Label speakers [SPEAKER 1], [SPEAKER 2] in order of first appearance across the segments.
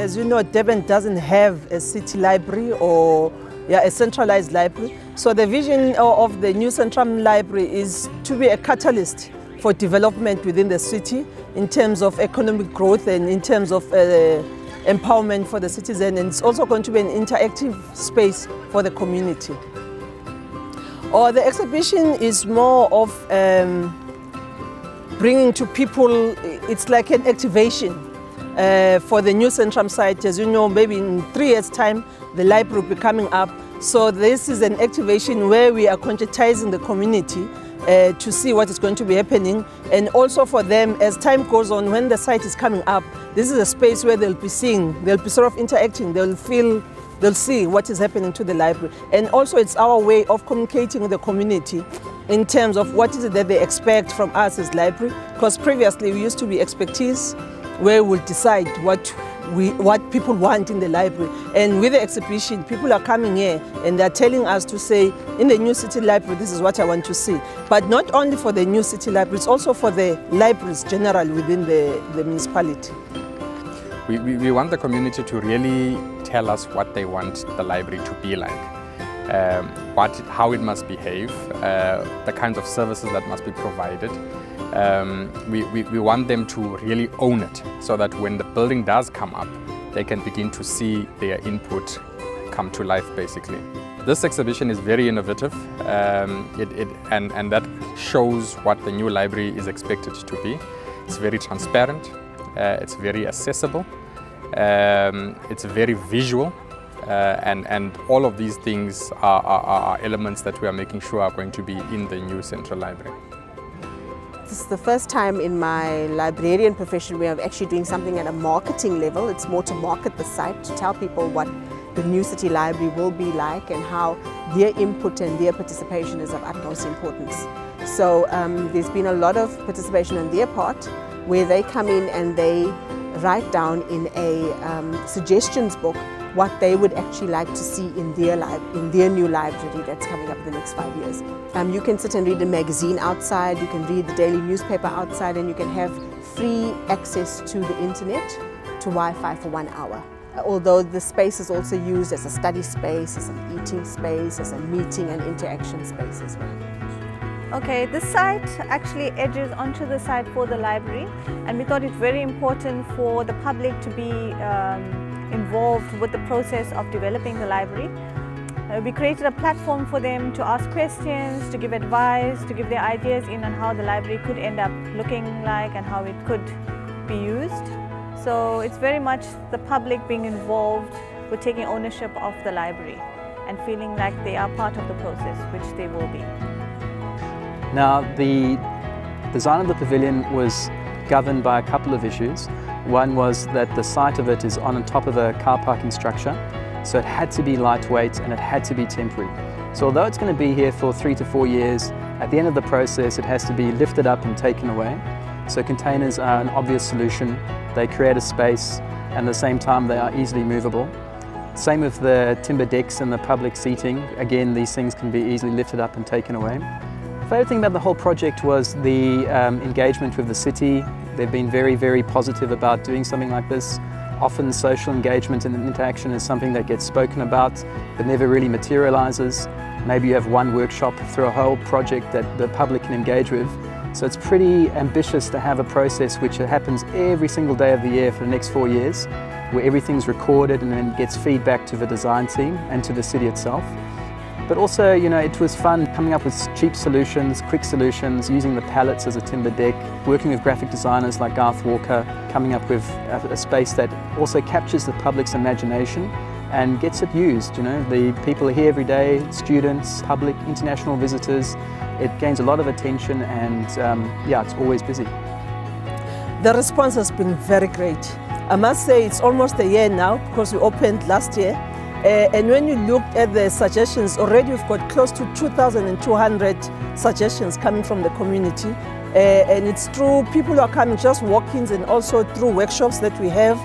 [SPEAKER 1] As you know, Durban doesn't have a city library or a centralized library. So the vision of the new central library is to be a catalyst for development within the city in terms of economic growth and in terms of empowerment for the citizen, and it's also going to be an interactive space for the community. The exhibition is more of bringing to people, it's like an activation for the new Centrum site. As you know, maybe in 3 years' time, the library will be coming up. So this is an activation where we are conscientizing the community to see what is going to be happening, and also for them, as time goes on, when the site is coming up, this is a space where they'll be seeing, they'll be sort of interacting, they'll see what is happening to the library. And also it's our way of communicating with the community in terms of what is it that they expect from us as library, because previously we used to be expectees where we'll decide what people want in the library. And with the exhibition, people are coming here and they're telling us to say, in the new city library, this is what I want to see. But not only for the new city library, it's also for the libraries generally within the municipality.
[SPEAKER 2] We want the community to really tell us what they want the library to be like, how it must behave, the kinds of services that must be provided. We want them to really own it, so that when the building does come up, they can begin to see their input come to life, basically. This exhibition is very innovative, and that shows what the new library is expected to be. It's very transparent, it's very accessible, it's very visual, and all of these things are elements that we are making sure are going to be in the new central library.
[SPEAKER 3] This is the first time in my librarian profession where I'm actually doing something at a marketing level. It's more to market the site, to tell people what the new city library will be like and how their input and their participation is of utmost importance. So there's been a lot of participation on their part, where they come in and they write down in a suggestions book what they would actually like to see in their new library that's coming up in the next 5 years. You can sit and read a magazine outside, you can read the daily newspaper outside, and you can have free access to the internet, to Wi-Fi for 1 hour. Although the space is also used as a study space, as an eating space, as a meeting and interaction space as well.
[SPEAKER 4] Okay, this site actually edges onto the site for the library, and we thought it very important for the public to be involved with the process of developing the library. We created a platform for them to ask questions, to give advice, to give their ideas in on how the library could end up looking like and how it could be used. So it's very much the public being involved with taking ownership of the library and feeling like they are part of the process, which they will be.
[SPEAKER 5] Now, the design of the pavilion was governed by a couple of issues. One was that the site of it is on top of a car parking structure, so it had to be lightweight and it had to be temporary. So although it's going to be here for 3 to 4 years, at the end of the process it has to be lifted up and taken away. So containers are an obvious solution. They create a space and at the same time they are easily movable. Same with the timber decks and the public seating. Again, these things can be easily lifted up and taken away. The favourite thing about the whole project was the engagement with the city. They've been very, very positive about doing something like this. Often social engagement and interaction is something that gets spoken about but never really materialises. Maybe you have one workshop through a whole project that the public can engage with. So it's pretty ambitious to have a process which happens every single day of the year for the next 4 years, where everything's recorded and then gets feedback to the design team and to the city itself. But also, you know, it was fun coming up with cheap solutions, quick solutions, using the pallets as a timber deck, working with graphic designers like Garth Walker, coming up with a space that also captures the public's imagination and gets it used. You know, the people are here every day, students, public, international visitors. It gains a lot of attention and yeah, it's always busy.
[SPEAKER 1] The response has been very great. I must say it's almost a year now because we opened last year. And when you look at the suggestions, already we've got close to 2,200 suggestions coming from the community. And it's through people who are coming, just walk-ins, and also through workshops that we have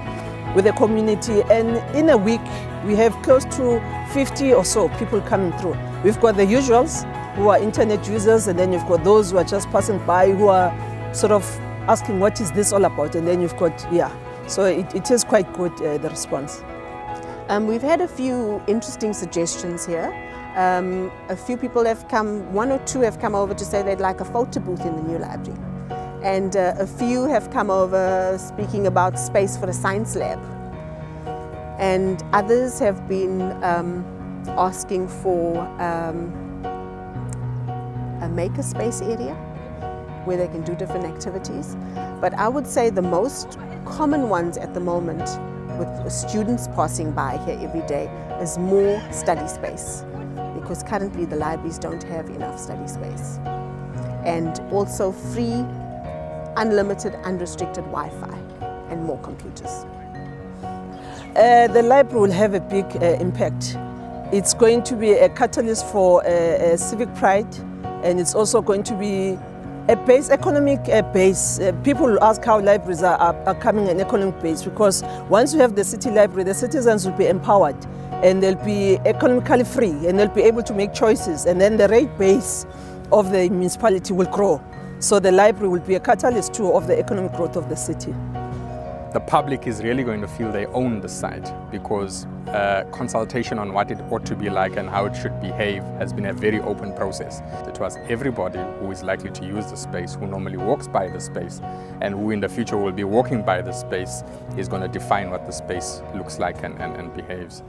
[SPEAKER 1] with the community. And in a week, we have close to 50 or so people coming through. We've got the usuals who are internet users, and then you've got those who are just passing by who are sort of asking what is this all about. And then you've got, So it is quite good, the response.
[SPEAKER 3] We've had a few interesting suggestions here. A few people have come, one or two have come over to say they'd like a photo booth in the new library. And a few have come over speaking about space for a science lab. And others have been asking for a makerspace area where they can do different activities. But I would say the most common ones at the moment with students passing by here every day is more study space, because currently the libraries don't have enough study space. And also free, unlimited, unrestricted Wi-Fi and more computers.
[SPEAKER 1] The library will have a big impact. It's going to be a catalyst for civic pride, and it's also going to be a base, economic base. People will ask how libraries are coming an economic base, because once you have the city library, the citizens will be empowered and they'll be economically free and they'll be able to make choices, and then the rate base of the municipality will grow. So the library will be a catalyst too of the economic growth of the city.
[SPEAKER 2] The public is really going to feel they own the site, because consultation on what it ought to be like and how it should behave has been a very open process. It was everybody who is likely to use the space, who normally walks by the space, and who in the future will be walking by the space, is going to define what the space looks like and behaves.